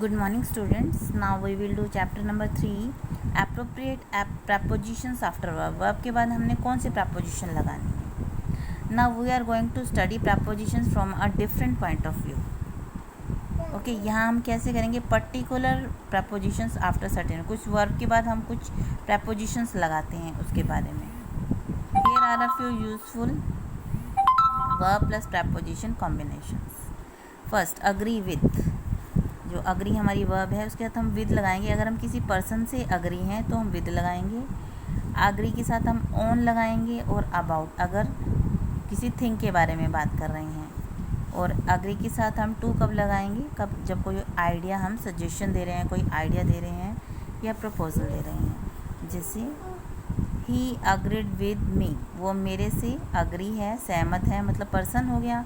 Good morning students. Now we will do chapter number 3 appropriate prepositions after verb. Verb के बाद हमने कौन से preposition लगाने हैं. Now we are going to study prepositions from a different point of view. Okay यहाँ हम कैसे करेंगे पर्टिकुलर prepositions after certain. कुछ verb के बाद हम कुछ prepositions लगाते हैं उसके बारे में. Here are a few useful verb plus preposition combinations. First, agree with. जो अग्री हमारी वर्ब है उसके साथ हम विद लगाएंगे. अगर हम किसी पर्सन से अग्री हैं तो हम विद लगाएंगे. अग्री के साथ हम ऑन लगाएंगे और अबाउट अगर किसी थिंग के बारे में बात कर रहे हैं. और अग्री के साथ हम टू कब लगाएंगे, कब जब कोई आइडिया हम सजेशन दे रहे हैं, कोई आइडिया दे रहे हैं या प्रपोजल दे रहे हैं. जैसे ही अग्रीड विद मी, वो मेरे से अग्री है, सहमत है, मतलब पर्सन हो गया.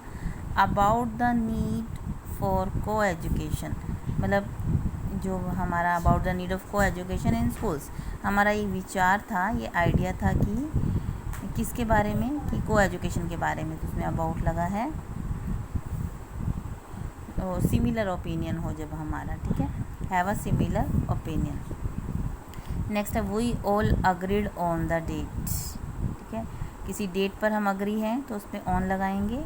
अबाउट द नीड फॉर को एजुकेशन, मतलब जो हमारा अबाउट द नीड ऑफ को एजुकेशन इन स्कूल्स, हमारा ये विचार था, ये आइडिया था कि किसके बारे में, कि को एजुकेशन के बारे में, तो उसमें अबाउट लगा है. तो सिमिलर ओपिनियन हो जब हमारा, ठीक है, have a similar opinion. Next है we all agreed on the date. ठीक है, किसी डेट पर हम अग्री हैं तो उसमें ऑन लगाएंगे.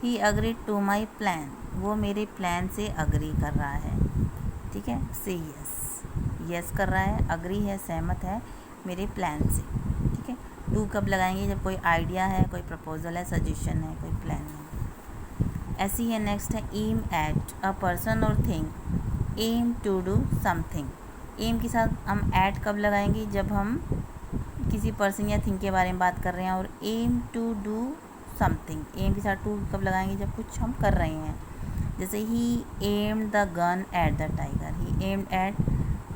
He agreed to my plan, वो मेरे प्लान से अग्री कर रहा है. ठीक है, से यस, यस कर रहा है, अग्री है, सहमत है मेरे प्लान से. ठीक है, टू कब लगाएंगे, जब कोई आइडिया है, कोई प्रपोजल है, सजेशन है, कोई प्लान है. ऐसी है. नेक्स्ट है aim at a person or thing. Aim to do something. Aim के साथ हम एट कब लगाएंगे, जब हम किसी पर्सन या थिंग के बारे में बात कर रहे हैं. और aim to do something, aim के साथ टू कब लगाएंगे, जब कुछ हम कर रहे हैं. जैसे ही aimed the gun at the tiger. He aimed at,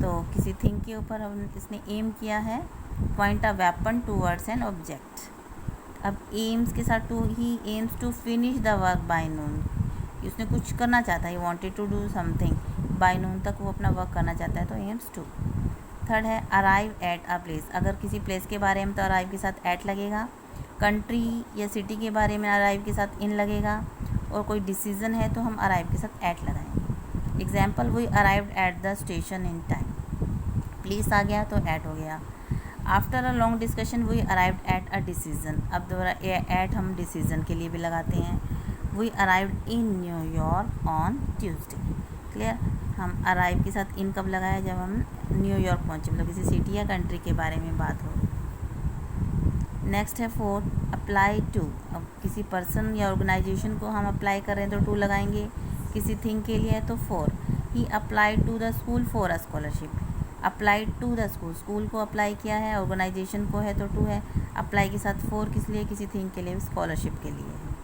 तो किसी थिंग के ऊपर हम इसने एम किया है. Point a weapon towards an object. अब एम्स के साथ to, he aims to finish the work by noon. उसने कुछ करना चाहता है, wanted to do something by noon तक वो अपना वर्क करना चाहता है, तो एम्स टू. थर्ड है अराइव एट अ प्लेस. अगर किसी प्लेस के बारे में तो अराइव के साथ एट लगेगा. कंट्री या सिटी के बारे में अराइव के साथ इन लगेगा. और कोई डिसीज़न है तो हम अराइव के साथ एट लगाएंगे. Example, we arrived at the station in time. Please आ गया तो एट हो गया. After a long discussion we arrived at a decision. अब दोबारा एट हम डिसीज़न के लिए भी लगाते हैं. We arrived in New York on Tuesday. Clear. हम अराइव के साथ इन कब लगाया, जब हम न्यूयॉर्क पहुँचे, मतलब किसी सिटी या कंट्री के बारे में बात हो. नेक्स्ट है फोर्थ, अप्लाई टू. अब किसी पर्सन या ऑर्गेनाइजेशन को हम अप्लाई कर रहे हैं तो टू लगाएंगे. किसी थिंग के लिए है तो for. He applied to the school for a scholarship. Applied to the school, school को अप्लाई किया है, ऑर्गेनाइजेशन को है तो टू है. अप्लाई के साथ फोर किस लिए, किसी थिंग के लिए, स्कॉलरशिप के लिए है.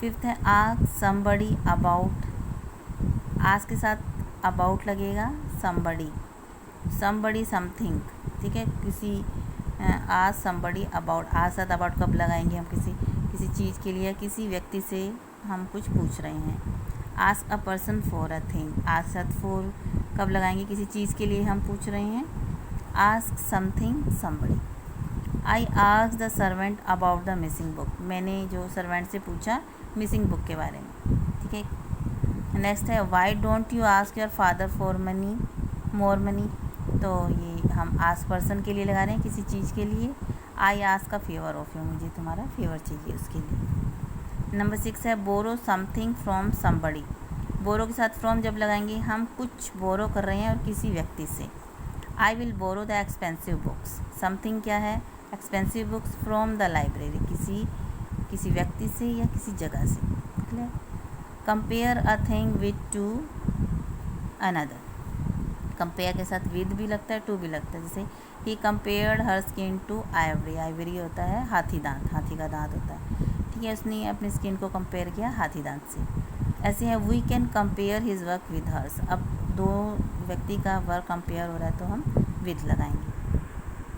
फिफ्थ है आस्क समबडी अबाउट. आस्क के साथ अबाउट लगेगा. Somebody, somebody something. ठीक है, किसी आज समबडी अबाउट. आज साथ अबाउट कब लगाएंगे, हम किसी चीज़ के लिए, किसी व्यक्ति से हम कुछ पूछ रहे हैं. Ask a person for a thing. आज साथ फॉर कब लगाएंगे, किसी चीज़ के लिए हम पूछ रहे हैं. Ask something somebody. I ask the servant about the missing book. मैंने जो सर्वेंट से पूछा मिसिंग बुक के बारे में. ठीक है. नेक्स्ट है why don't you ask your father for money, more money. तो ये हम आस्क पर्सन के लिए लगा रहे हैं, किसी चीज़ के लिए. I ask a favour of you, मुझे तुम्हारा फेवर चाहिए उसके लिए. नंबर 6 है बोरो समथिंग फ्रॉम समबडी. बोरो के साथ फ्रॉम जब लगाएंगे, हम कुछ बोरो कर रहे हैं और किसी व्यक्ति से. I will borrow the expensive books. Something क्या है, expensive books from the library, किसी व्यक्ति से या किसी जगह से. Clear. Compare a thing with to another. Compare के साथ विद भी लगता है, टू भी लगता है. जैसे ही compared her skin to ivory. Ivory होता है हाथी दांत, हाथी का दांत होता है. ठीक है, उसने अपनी स्किन को कंपेयर किया हाथी दांत से. ऐसे है we can compare his work with hers. अब दो व्यक्ति का वर्क कंपेयर हो रहा है तो हम विद लगाएंगे.